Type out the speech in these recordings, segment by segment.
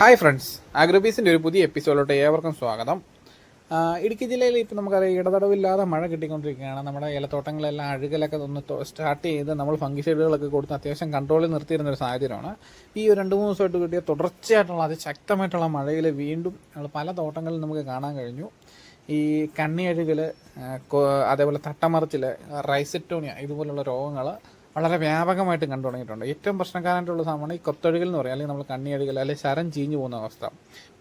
Hi friends, ആഗ്രോബീസിൻ്റെ ഒരു പുതിയ എപ്പിസോഡിലോട്ട് ഏവർക്കും സ്വാഗതം. ഇടുക്കി ജില്ലയിൽ ഇപ്പോൾ നമുക്കറിയാം ഇടതടവില്ലാതെ മഴ കിട്ടിക്കൊണ്ടിരിക്കുകയാണ്. നമ്മുടെ ഏലത്തോട്ടങ്ങളെല്ലാം അഴുകലൊക്കെ ഒന്ന് സ്റ്റാർട്ട് ചെയ്ത് നമ്മൾ ഫംഗിസൈഡുകളൊക്കെ കൊടുത്ത് അത്യാവശ്യം കൺട്രോളിൽ നിർത്തിയിരുന്നൊരു സാഹചര്യമാണ്. ഈ ഒരു 2-3 ദിവസമായിട്ട് കിട്ടിയ തുടർച്ചയായിട്ടുള്ള അതിശക്തമായിട്ടുള്ള മഴയിൽ വീണ്ടും പല തോട്ടങ്ങളിൽ നമുക്ക് കാണാൻ കഴിഞ്ഞു. ഈ കണ്ണിയഴുകൽ, അതേപോലെ തട്ടമറിച്ചിൽ, റൈസറ്റോണിയ ഇതുപോലുള്ള രോഗങ്ങൾ വളരെ വ്യാപകമായിട്ട് കണ്ടു തുടങ്ങിയിട്ടുണ്ട്. ഏറ്റവും പ്രശ്നക്കാരായിട്ടുള്ള സാധനമാണ് ഈ കൊത്തഴുകൽ എന്ന് പറയുക, അല്ലെങ്കിൽ നമ്മൾ കണ്ണിയഴുകൽ, അല്ലെങ്കിൽ ശരം ചീഞ്ഞു പോകുന്ന അവസ്ഥ.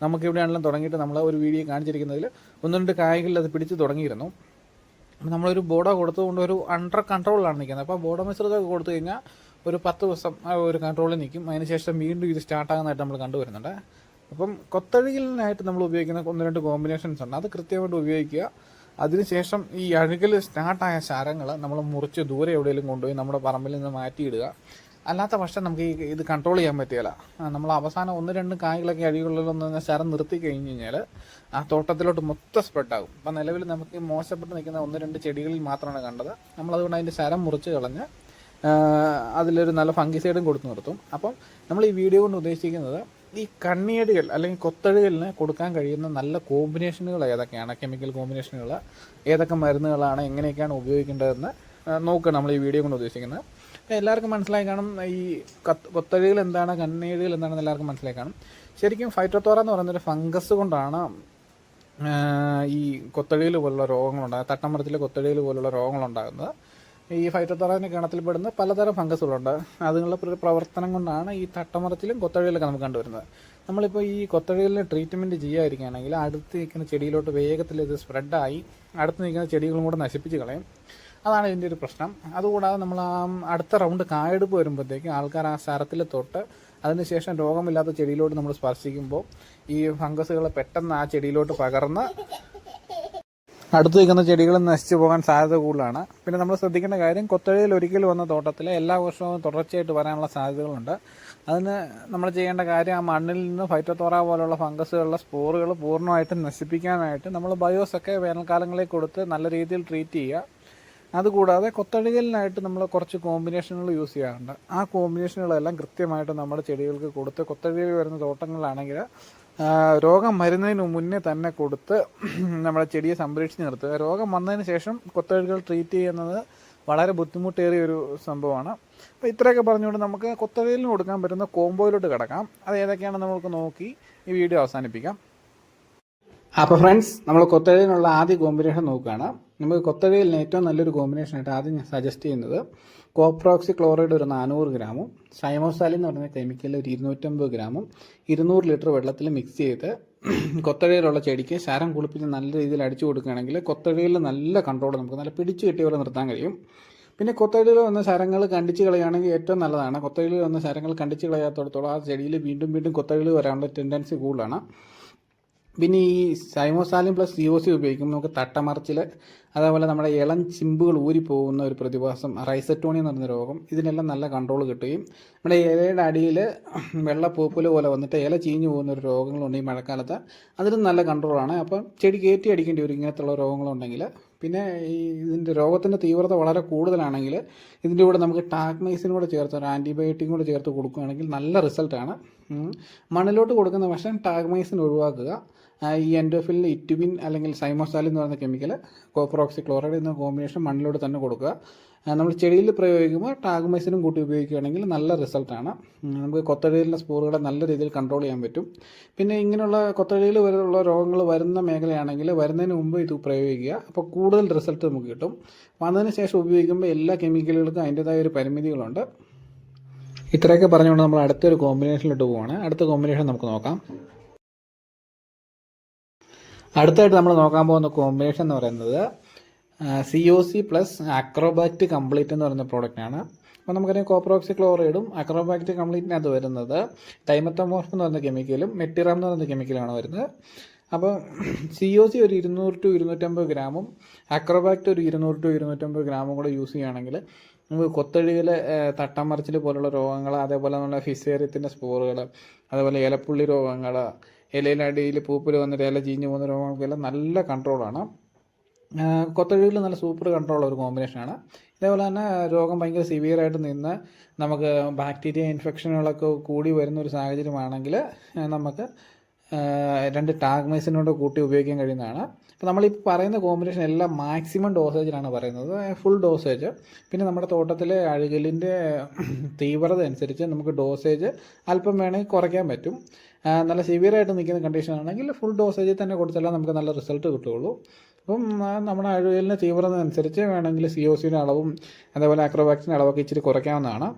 നമുക്കിവിടെയാണെങ്കിലും തുടങ്ങിയിട്ട് നമ്മൾ ഒരു വീഡിയോ കാണിച്ചിരിക്കുന്നതിൽ 1-2 കായ്കളിൽ അത് പിടിച്ച് തുടങ്ങിയിരുന്നു. നമ്മളൊരു ബോഡോ കൊടുത്തുകൊണ്ട് ഒരു അണ്ടർ കൺട്രോളിലാണ് നിൽക്കുന്നത്. അപ്പോൾ ബോഡോ മിശ്രിതമൊക്കെ കൊടുത്തു കഴിഞ്ഞാൽ ഒരു 10 ദിവസം ഒരു കൺട്രോളിൽ നിൽക്കും. അതിനുശേഷം വീണ്ടും ഇത് സ്റ്റാർട്ടാകുന്നതായിട്ട് നമ്മൾ കണ്ടുവരുന്നുണ്ട്. അപ്പം കൊത്തഴുകലിനായിട്ട് നമ്മൾ ഉപയോഗിക്കുന്ന 1-2 കോമ്പിനേഷൻസ് ഉണ്ട്. അത് കൃത്യമായിട്ട് ഉപയോഗിക്കുക. അതിനുശേഷം ഈ അഴുകൽ സ്റ്റാർട്ടായ ശരങ്ങൾ നമ്മൾ മുറിച്ച് ദൂരെ എവിടെയെങ്കിലും കൊണ്ടുപോയി നമ്മുടെ പറമ്പിൽ നിന്ന് മാറ്റിയിടുക. അല്ലാത്ത പക്ഷം നമുക്ക് ഇത് കൺട്രോൾ ചെയ്യാൻ പറ്റുകയില്ല. നമ്മൾ അവസാനം 1-2 കായ്കളൊക്കെ അഴുകളിലൊന്ന് ശരം നിർത്തി കഴിഞ്ഞ് കഴിഞ്ഞാൽ ആ തോട്ടത്തിലോട്ട് മൊത്തം സ്പ്രെഡാകും. അപ്പം നിലവിൽ നമുക്ക് മോശപ്പെട്ട് നിൽക്കുന്ന 1-2 ചെടികളിൽ മാത്രമാണ് കണ്ടത്. നമ്മളതുകൊണ്ട് അതിൻ്റെ ശരം മുറിച്ച് കളഞ്ഞ് അതിലൊരു നല്ല ഫംഗിസൈഡും കൊടുത്ത് നിർത്തും. അപ്പം നമ്മൾ ഈ വീഡിയോ കൊണ്ട് ഉദ്ദേശിക്കുന്നത് ഈ കണ്ണിയടികൾ അല്ലെങ്കിൽ കൊത്തഴുകലിന് കൊടുക്കാൻ കഴിയുന്ന നല്ല കോമ്പിനേഷനുകൾ ഏതൊക്കെയാണ്, കെമിക്കൽ കോമ്പിനേഷനുകൾ ഏതൊക്കെ മരുന്നുകളാണ്, എങ്ങനെയൊക്കെയാണ് ഉപയോഗിക്കേണ്ടതെന്ന് നോക്കുക നമ്മൾ ഈ വീഡിയോ കൊണ്ട് ഉദ്ദേശിക്കുന്നത്. എല്ലാവർക്കും മനസ്സിലായി കാണും ഈ കൊത്തഴുകൽ എന്താണ്, കണ്ണിയടികൾ എന്താണെന്ന് എല്ലാവർക്കും മനസ്സിലായി കാണും. ശരിക്കും ഫൈറ്റോത്തോറ എന്ന് പറയുന്നൊരു ഫംഗസ് കൊണ്ടാണ് ഈ കൊത്തഴുകൽ പോലുള്ള രോഗങ്ങളുണ്ടാകുന്നത്, തട്ടമരത്തിൽ കൊത്തഴുകൽ പോലുള്ള രോഗങ്ങളുണ്ടാകുന്നത്. ഈ ഫൈറ്റോത്തോറാൻ്റെ ഗണത്തിൽപ്പെടുന്ന പലതരം ഫംഗസുകളുണ്ട്. അതുങ്ങളുടെ പ്രവർത്തനം കൊണ്ടാണ് ഈ തട്ടമരത്തിലും കൊത്തഴുകലൊക്കെ നമുക്ക് കണ്ടുവരുന്നത്. നമ്മളിപ്പോൾ ഈ കൊത്തഴുകലിന് ട്രീറ്റ്മെൻറ്റ് ചെയ്യാതിരിക്കുകയാണെങ്കിൽ അടുത്ത് നിൽക്കുന്ന ചെടിയിലോട്ട് വേഗത്തിൽ ഇത് സ്പ്രെഡായി അടുത്ത് നിൽക്കുന്ന ചെടികളും കൂടെ നശിപ്പിച്ച് കളയും. അതാണ് ഇതിൻ്റെ ഒരു പ്രശ്നം. അതുകൂടാതെ നമ്മൾ അടുത്ത റൗണ്ട് കായെടുപ്പ് വരുമ്പോഴത്തേക്കും ആൾക്കാർ ആ ശരത്തിൽ തൊട്ട് അതിനുശേഷം രോഗമില്ലാത്ത ചെടിയിലോട്ട് നമ്മൾ സ്പർശിക്കുമ്പോൾ ഈ ഫംഗസുകൾ പെട്ടെന്ന് ആ ചെടിയിലോട്ട് പകർന്ന് അടുത്ത് നിൽക്കുന്ന ചെടികൾ നശിച്ചു പോകാൻ സാധ്യത കൂടുതലാണ്. പിന്നെ നമ്മൾ ശ്രദ്ധിക്കേണ്ട കാര്യം, കൊത്തഴുകൽ ഒരിക്കൽ വന്ന തോട്ടത്തിൽ എല്ലാ വർഷവും തുടർച്ചയായിട്ട് വരാനുള്ള സാധ്യതകളുണ്ട്. അതിന് നമ്മൾ ചെയ്യേണ്ട കാര്യം, ആ മണ്ണിൽ നിന്ന് ഫൈറ്റോത്തോറ പോലുള്ള ഫംഗസുകളുടെ സ്പോറുകൾ പൂർണ്ണമായിട്ടും നശിപ്പിക്കാനായിട്ട് നമ്മൾ ബയോസൊക്കെ വേനൽക്കാലങ്ങളിൽ കൊടുത്ത് നല്ല രീതിയിൽ ട്രീറ്റ് ചെയ്യുക. അതുകൂടാതെ കൊത്തഴുകലിനായിട്ട് നമ്മൾ കുറച്ച് കോമ്പിനേഷനുകൾ യൂസ് ചെയ്യാറുണ്ട്. ആ കോമ്പിനേഷനുകളെല്ലാം കൃത്യമായിട്ട് നമ്മുടെ ചെടികൾക്ക് കൊടുത്ത്, കൊത്തഴുകൽ വരുന്ന തോട്ടങ്ങളിലാണെങ്കിൽ രോഗം വരുന്നതിന് മുന്നേ തന്നെ കൊടുത്ത് നമ്മുടെ ചെടിയെ സംരക്ഷിച്ച് നിർത്തുക. രോഗം വന്നതിന് ശേഷം കൊത്തഴുകൽ ട്രീറ്റ് ചെയ്യുന്നത് വളരെ ബുദ്ധിമുട്ടേറിയ ഒരു സംഭവമാണ്. അപ്പോൾ ഇത്രയൊക്കെ പറഞ്ഞുകൊണ്ട് നമുക്ക് കൊത്തഴുകലിന് കൊടുക്കാൻ പറ്റുന്ന കോമ്പോയിലോട്ട് കിടക്കാം. അത് ഏതൊക്കെയാണെന്ന് നമുക്ക് നോക്കി ഈ വീഡിയോ അവസാനിപ്പിക്കാം. അപ്പോൾ ഫ്രണ്ട്സ്, നമ്മൾ കൊത്തഴുകലിനുള്ള ആദ്യ കോമ്പിനേഷൻ നോക്കുകയാണ്. നമുക്ക് കൊത്തഴുകലിന് ഏറ്റവും നല്ലൊരു കോമ്പിനേഷനായിട്ട് ആദ്യം ഞാൻ സജസ്റ്റ് ചെയ്യുന്നത് കോപ്രോക്സി ക്ലോറൈഡ് ഒരു 400 ഗ്രാമും സൈമോസാലിൻ എന്ന് പറയുന്ന കെമിക്കൽ ഒരു 250 ഗ്രാമും 200 ലിറ്റർ വെള്ളത്തിൽ മിക്സ് ചെയ്ത് കൊത്തഴുകലുള്ള ചെടിക്ക് ശരം കുളിപ്പിച്ച് നല്ല രീതിയിൽ അടിച്ചു കൊടുക്കുകയാണെങ്കിൽ കൊത്തഴുകലിൽ നല്ല കൺട്രോൾ നമുക്ക് നല്ല പിടിച്ചു കെട്ടി പോലെ നിർത്താൻ കഴിയും. പിന്നെ കൊത്തഴുകൽ വന്ന ശരങ്ങൾ കണ്ടിച്ച് കളയുകയാണെങ്കിൽ ഏറ്റവും നല്ലതാണ്. കൊത്തഴുകൽ വന്ന ശരങ്ങൾ കണ്ടിച്ച് കളയാത്തോടത്തോളം ആ ചെടിയിൽ വീണ്ടും വീണ്ടും കൊത്തഴുകൽ വരാനുള്ള ടെൻഡൻസി കൂടുതലാണ്. പിന്നെ ഈ സൈമോസാലിൻ പ്ലസ് COC ഉപയോഗിക്കുമ്പോൾ നമുക്ക് തട്ടമറിച്ചിൽ, അതേപോലെ നമ്മുടെ ഇളം ചിമ്പുകൾ ഊരിപ്പോകുന്ന ഒരു പ്രതിഭാസം, റൈസറ്റോണിയ എന്ന് പറയുന്ന രോഗം, ഇതിനെല്ലാം നല്ല കൺട്രോൾ കിട്ടുകയും നമ്മുടെ ഇലയുടെ അടിയിൽ വെള്ളപ്പൂപ്പല് പോലെ വന്നിട്ട് ഇല ചീഞ്ഞു പോകുന്ന ഒരു രോഗങ്ങളുണ്ട് ഈ മഴക്കാലത്ത്. അതിനും നല്ല കൺട്രോളാണ്. അപ്പം ചെടി കയറ്റി അടിക്കേണ്ടി വരും ഇങ്ങനത്തുള്ള രോഗങ്ങളുണ്ടെങ്കിൽ. പിന്നെ ഈ ഇതിൻ്റെ രോഗത്തിൻ്റെ തീവ്രത വളരെ കൂടുതലാണെങ്കിൽ ഇതിൻ്റെ കൂടെ നമുക്ക് ടാഗ്മൈസിനും കൂടെ ചേർത്ത്, ഒരു ആൻറ്റിബയോട്ടിക്കും കൂടെ ചേർത്ത് കൊടുക്കുകയാണെങ്കിൽ നല്ല റിസൾട്ടാണ്. മണ്ണിലോട്ട് കൊടുക്കുന്ന പക്ഷം ടാഗ്മൈസിൻ ഒഴിവാക്കുക. ഈ എൻഡോഫിലിൻ, ഇറ്റുബിൻ അല്ലെങ്കിൽ സൈമോസാലിൻ എന്ന് പറയുന്ന കെമിക്കൽ, കോപ്രോക്സി ക്ലോറൈഡ് എന്ന കോമ്പിനേഷൻ മണ്ണിലോട്ട് തന്നെ കൊടുക്കുക. നമ്മൾ ചെടിയിൽ പ്രയോഗിക്കുമ്പോൾ ടാഗ്മൈസിനും കൂട്ടി ഉപയോഗിക്കുകയാണെങ്കിൽ നല്ല റിസൾട്ടാണ്. നമുക്ക് കൊത്തഴുകലിൻ്റെ സ്പോറുകളെ നല്ല രീതിയിൽ കൺട്രോൾ ചെയ്യാൻ പറ്റും. പിന്നെ ഇങ്ങനെയുള്ള കൊത്തഴുകൽ വരെയുള്ള രോഗങ്ങൾ വരുന്ന മേഖലയാണെങ്കിൽ വരുന്നതിന് മുമ്പ് ഇത് പ്രയോഗിക്കുക. അപ്പോൾ കൂടുതൽ റിസൾട്ട് നമുക്ക് കിട്ടും. വന്നതിന് ശേഷം ഉപയോഗിക്കുമ്പോൾ എല്ലാ കെമിക്കലുകൾക്കും അതിൻ്റേതായ ഒരു പരിമിതികളുണ്ട്. ഇത്രയൊക്കെ പറഞ്ഞുകൊണ്ട് നമ്മൾ അടുത്തൊരു കോമ്പിനേഷനിലോട്ട് പോവുകയാണ്. അടുത്ത കോമ്പിനേഷൻ നമുക്ക് നോക്കാം. അടുത്തായിട്ട് നമ്മൾ നോക്കാൻ പോകുന്ന കോമ്പിനേഷൻ എന്ന് പറയുന്നത് COC പ്ലസ് അക്രോബാക്റ്റ് കംപ്ലീറ്റ് എന്ന് പറയുന്ന പ്രോഡക്റ്റാണ്. അപ്പോൾ നമുക്കറിയാം കോപ്രോക്സി ക്ലോറൈഡും അക്രോബാക്റ്റ് കംപ്ലീറ്റിനകത്ത് വരുന്നത് ടൈമത്തമോർഫ് എന്ന് പറയുന്ന കെമിക്കലും മെറ്റിറാം എന്ന് പറയുന്ന കെമിക്കലാണ് വരുന്നത്. അപ്പോൾ COC ഒരു 200 to 250 ഗ്രാമും അക്രോബാക്റ്റ് ഒരു 200 to 250 ഗ്രാമും കൂടെ യൂസ് ചെയ്യുകയാണെങ്കിൽ നമുക്ക് കൊത്തഴുകൽ, തട്ടമറിച്ചിൽ പോലുള്ള രോഗങ്ങൾ, അതേപോലെ നമ്മുടെ ഫിസേറിയത്തിൻ്റെ സ്പോറുകൾ, അതേപോലെ ഇലപ്പുള്ളി രോഗങ്ങൾ, ഇലയിലടിയിൽ പൂപ്പൽ വന്നിട്ട് ഇല ചീഞ്ഞ് പോകുന്ന രോഗങ്ങൾക്കെല്ലാം നല്ല കൺട്രോളാണ്. കൊത്തഴുകിൽ നല്ല സൂപ്പർ കൺട്രോൾ ഒരു കോമ്പിനേഷനാണ്. ഇതേപോലെ തന്നെ രോഗം ഭയങ്കര സിവിയറായിട്ട് നിന്ന് നമുക്ക് ബാക്ടീരിയ ഇൻഫെക്ഷനുകളൊക്കെ കൂടി വരുന്ന ഒരു സാഹചര്യമാണെങ്കിൽ നമുക്ക് 2 ടാഗ്മൈസിനോട് കൂട്ടി ഉപയോഗിക്കാൻ കഴിയുന്നതാണ്. അപ്പോൾ നമ്മളിപ്പോൾ പറയുന്ന കോമ്പിനേഷൻ എല്ലാം മാക്സിമം ഡോസേജിലാണ് പറയുന്നത്, ഫുൾ ഡോസേജ്. പിന്നെ നമ്മുടെ തോട്ടത്തിലെ അഴുകലിൻ്റെ തീവ്രത അനുസരിച്ച് നമുക്ക് ഡോസേജ് അല്പം വേണമെങ്കിൽ കുറയ്ക്കാൻ പറ്റും. നല്ല സിവിയറായിട്ട് നിൽക്കുന്ന കണ്ടീഷൻ ആണെങ്കിൽ ഫുൾ ഡോസേജിൽ തന്നെ കൊടുത്താലേ നമുക്ക് നല്ല റിസൾട്ട് കിട്ടുകയുള്ളൂ. അപ്പം നമ്മുടെ അഴുകലിൻ്റെ തീവ്രത അനുസരിച്ച് വേണമെങ്കിൽ COCയുടെ അളവും അതേപോലെ അക്രോബാക്റ്റിൻ്റെ അളവൊക്കെ ഇച്ചിരി കുറയ്ക്കാവുന്നതാണ്.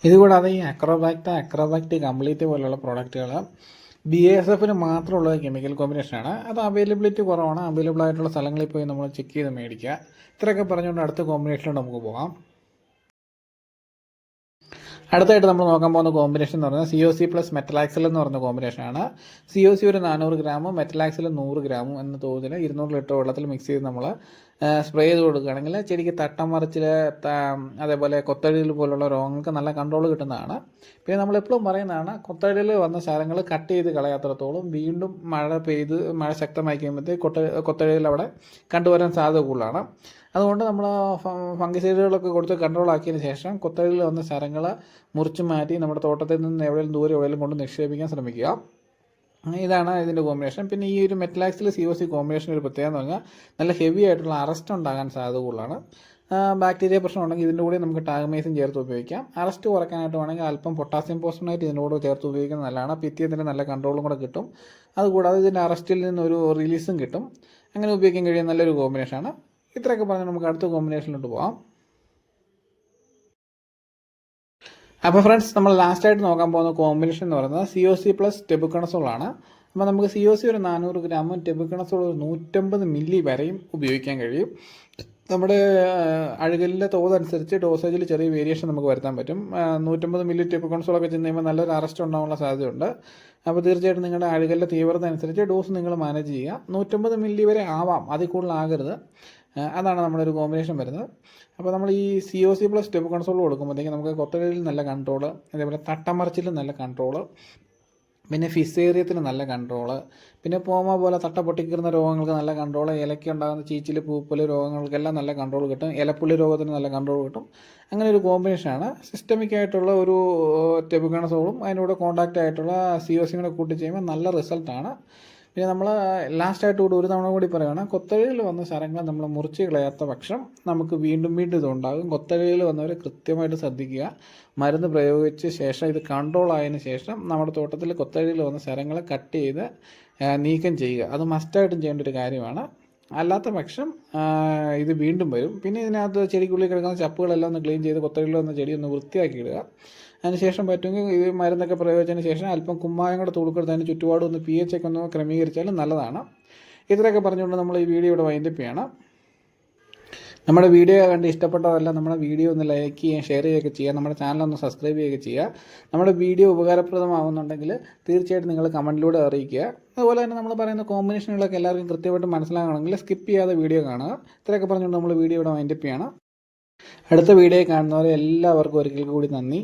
ഇതുകൂടാതെ ഈ അക്രോബാക്റ്റ് കംപ്ലീറ്റ് പോലുള്ള പ്രോഡക്റ്റുകൾ BASFന് മാത്രമുള്ള കെമിക്കൽ കോമ്പിനേഷനാണ്. അത് അവൈലബിലിറ്റി കുറവാണ്. അവൈലബിൾ ആയിട്ടുള്ള സ്ഥലങ്ങളിൽ പോയി നമ്മൾ ചെക്ക് ചെയ്ത് മേടിക്കുക. ഇത്രയൊക്കെ പറഞ്ഞുകൊണ്ട് അടുത്ത കോമ്പിനേഷനിലോട്ട് നമുക്ക് പോകാം. അടുത്തായിട്ട് നമ്മൾ നോക്കാൻ പോകുന്ന കോമ്പിനേഷൻ എന്ന് പറയുന്നത് COC പ്ലസ് മെറ്റലാക്സിൽ എന്ന് പറയുന്ന കോമ്പിനേഷനാണ്. COC ഒരു 400 ഗ്രാമും മെറ്റലാക്സിൽ 100 ഗ്രാമും എന്ന തോതിൽ 200 ലിറ്റർ വെള്ളത്തിൽ മിക്സ് ചെയ്ത് നമ്മൾ സ്പ്രേ ചെയ്ത് കൊടുക്കുകയാണെങ്കിൽ ചെടിക്ക് തട്ടം മറിച്ചിൽ അതേപോലെ കൊത്തഴിൽ പോലുള്ള രോഗങ്ങൾക്ക് നല്ല കൺട്രോൾ കിട്ടുന്നതാണ്. പിന്നെ നമ്മളെപ്പോഴും പറയുന്നതാണ്, കൊത്തഴിൽ വന്ന ശരങ്ങൾ കട്ട് ചെയ്ത് കളയാത്രത്തോളം വീണ്ടും മഴ ശക്തമായി കഴിയുമ്പോഴത്തേക്ക് കൊത്തഴിൽ അവിടെ കണ്ടുവരാൻ സാധ്യത കൂടുതലാണ്. അതുകൊണ്ട് നമ്മൾ ഫംഗിസൈഡുകളൊക്കെ കൊടുത്ത് കൺട്രോൾ ആക്കിയതിന് ശേഷം കൊത്തഴിൽ വന്ന ശരങ്ങൾ മുറിച്ച് മാറ്റി നമ്മുടെ തോട്ടത്തിൽ നിന്ന് എവിടെയെങ്കിലും കൊണ്ട് നിക്ഷേപിക്കാൻ ശ്രമിക്കുക. ഇതാണ് ഇതിൻ്റെ കോമ്പിനേഷൻ. പിന്നെ ഈ ഒരു മെറ്റലാക്സിൽ COC കോമ്പിനേഷൻ ഒരു പ്രത്യേകത എന്ന് പറഞ്ഞാൽ നല്ല ഹെവി ആയിട്ടുള്ള അറസ്റ്റ് ഉണ്ടാകാൻ സാധ്യത കൂടുതലാണ്. ബാക്ടീരിയ പ്രശ്നം ഉണ്ടെങ്കിൽ ഇതിൻ്റെ കൂടെ നമുക്ക് ടാഗ്മൈസിൻ ചേർത്ത് ഉപയോഗിക്കാം. അറസ്റ്റ് കുറയ്ക്കാനായിട്ട് വേണമെങ്കിൽ അല്പം പൊട്ടാസ്യം പോസ്ഫേറ്റ് ഇതിൻ്റെ കൂടെ ചേർത്ത് ഉപയോഗിക്കുന്നത് നല്ലതാണ്. പിത്തിയതിൻ്റെ നല്ല കൺട്രോളും കൂടെ കിട്ടും. അതുകൂടാതെ ഇതിൻ്റെ അറസ്റ്റിൽ നിന്നൊരു റിലീസും കിട്ടും. അങ്ങനെ ഉപയോഗിക്കാൻ കഴിയുന്ന നല്ലൊരു കോമ്പിനേഷനാണ്. ഇത്രയൊക്കെ പറഞ്ഞാൽ നമുക്ക് അടുത്ത കോമ്പിനേഷനിലോട്ട് പോകാം. അപ്പോൾ ഫ്രണ്ട്സ്, നമ്മൾ ലാസ്റ്റായിട്ട് നോക്കാൻ പോകുന്ന കോമ്പിനേഷൻ എന്ന് പറയുന്നത് COC പ്ലസ് ടെബുക്കണസോളാണ്. അപ്പോൾ നമുക്ക് COC ഒരു 400 ഗ്രാമും ടെബുക്കണസോൾ ഒരു 150 മില്ലി വരെയും ഉപയോഗിക്കാൻ കഴിയും. നമ്മുടെ അഴുകലിൻ്റെ തോതനുസരിച്ച് ഡോസേജിൽ ചെറിയ വേരിയേഷൻ നമുക്ക് വരുത്താൻ പറ്റും. 150 മില്ലി ടെബുക്കണസോളൊക്കെ ചെന്ന് കഴിയുമ്പോൾ നല്ലൊരു അറസ്റ്റ് ഉണ്ടാകാനുള്ള സാധ്യതയുണ്ട്. അപ്പോൾ തീർച്ചയായിട്ടും നിങ്ങളുടെ അഴുകലിൻ്റെ തീവ്രത അനുസരിച്ച് ഡോസ് നിങ്ങൾ മാനേജ് ചെയ്യുക. 150 മില്ലി വരെ ആവാം, അതിൽ കൂടുതലാകരുത്. അതാണ് നമ്മുടെ ഒരു കോമ്പിനേഷൻ വരുന്നത്. അപ്പോൾ നമ്മൾ ഈ COC പ്ലസ് ടെബുക്കണസോൾ കൊടുക്കുമ്പോഴത്തേക്ക് നമുക്ക് കൊത്തഴിലിൽ നല്ല കൺട്രോള്, അതേപോലെ തട്ടമറിച്ചിലും നല്ല കൺട്രോള്, പിന്നെ ഫിസേറിയത്തിന് നല്ല കൺട്രോള്, പിന്നെ പോമ പോലെ തട്ട പൊട്ടിക്കീറുന്ന രോഗങ്ങൾക്ക് നല്ല കൺട്രോള്, ഇലയ്ക്ക് ഉണ്ടാകുന്ന ചീച്ചിൽ പൂപ്പൽ രോഗങ്ങൾക്കെല്ലാം നല്ല കൺട്രോൾ കിട്ടും, ഇലപ്പുള്ളി രോഗത്തിന് നല്ല കൺട്രോൾ കിട്ടും. അങ്ങനെ ഒരു കോമ്പിനേഷനാണ്. സിസ്റ്റമിക് ആയിട്ടുള്ള ഒരു ടെബുക്കണസോളും അതിനോട് കോൺടാക്റ്റ് ആയിട്ടുള്ള COCയും കൂടെ കൂട്ടി ചെയ്യുമ്പോൾ നല്ല റിസൾട്ടാണ്. പിന്നെ നമ്മൾ ലാസ്റ്റായിട്ട് കൂടി ഒരു തവണ കൂടി പറയുകയാണ്, കൊത്തഴിയിൽ വന്ന ശരങ്ങൾ നമ്മൾ മുറിച്ച് കളയാത്ത പക്ഷം നമുക്ക് വീണ്ടും ഇതുണ്ടാകും. കൊത്തഴിയിൽ വന്നവർ കൃത്യമായിട്ട് ശ്രദ്ധിക്കുക. മരുന്ന് പ്രയോഗിച്ച ശേഷം ഇത് കൺട്രോൾ ആയതിനു ശേഷം നമ്മുടെ തോട്ടത്തിൽ കൊത്തഴിയിൽ വന്ന ശരങ്ങളെ കട്ട് ചെയ്ത് നീക്കം ചെയ്യുക. അത് മസ്റ്റായിട്ടും ചെയ്യേണ്ട ഒരു കാര്യമാണ്. അല്ലാത്ത പക്ഷം ഇത് വീണ്ടും വരും. പിന്നെ ഇതിനകത്ത് ചെടിക്കുള്ളിൽ കിടക്കുന്ന ചപ്പുകളെല്ലാം ഒന്ന് ക്ലീൻ ചെയ്ത് കൊത്തഴിയിൽ വന്ന ചെടി ഒന്ന് വൃത്തിയാക്കി ഇടുക. അതിനുശേഷം പറ്റുമെങ്കിൽ ഇത് മരുന്നൊക്കെ പ്രയോഗിച്ചതിന് ശേഷം അല്പം കുമ്മായം കൂടെ തൂളിക്കൊടുത്ത് അതിന് ചുറ്റുപാടും ഒന്ന് pH ഒക്കെ ഒന്ന് ക്രമീകരിച്ചാലും നല്ലതാണ്. ഇത്രയൊക്കെ പറഞ്ഞുകൊണ്ട് നമ്മൾ ഈ വീഡിയോ ഇവിടെ വൈൻഡപ്പ് ചെയ്യണം. നമ്മുടെ വീഡിയോ കണ്ട് ഇഷ്ടപ്പെട്ടതല്ല നമ്മുടെ വീഡിയോ ഒന്ന് ലൈക്ക് ചെയ്യുക, ഷെയർ ചെയ്യുകയൊക്കെ ചെയ്യുക. നമ്മുടെ ചാനലൊന്ന് സബ്സ്ക്രൈബ് ചെയ്യുകയൊക്കെ ചെയ്യുക. നമ്മുടെ വീഡിയോ ഉപകാരപ്രദമാകുന്നുണ്ടെങ്കിൽ തീർച്ചയായിട്ടും നിങ്ങൾ കമൻറ്റിലൂടെ അറിയിക്കുക. അതുപോലെ തന്നെ നമ്മൾ പറയുന്ന കോമ്പിനേഷനുകളൊക്കെ എല്ലാവർക്കും കൃത്യമായിട്ട് മനസ്സിലാകണമെങ്കിൽ സ്കിപ്പ് ചെയ്യാതെ വീഡിയോ കാണുക. ഇത്രയൊക്കെ പറഞ്ഞുകൊണ്ട് നമ്മൾ വീഡിയോ ഇവിടെ വൈൻഡപ്പ് ചെയ്യണം. അടുത്ത വീഡിയോ കാണുന്നവരെ എല്ലാവർക്കും ഒരിക്കൽ കൂടി നന്ദി.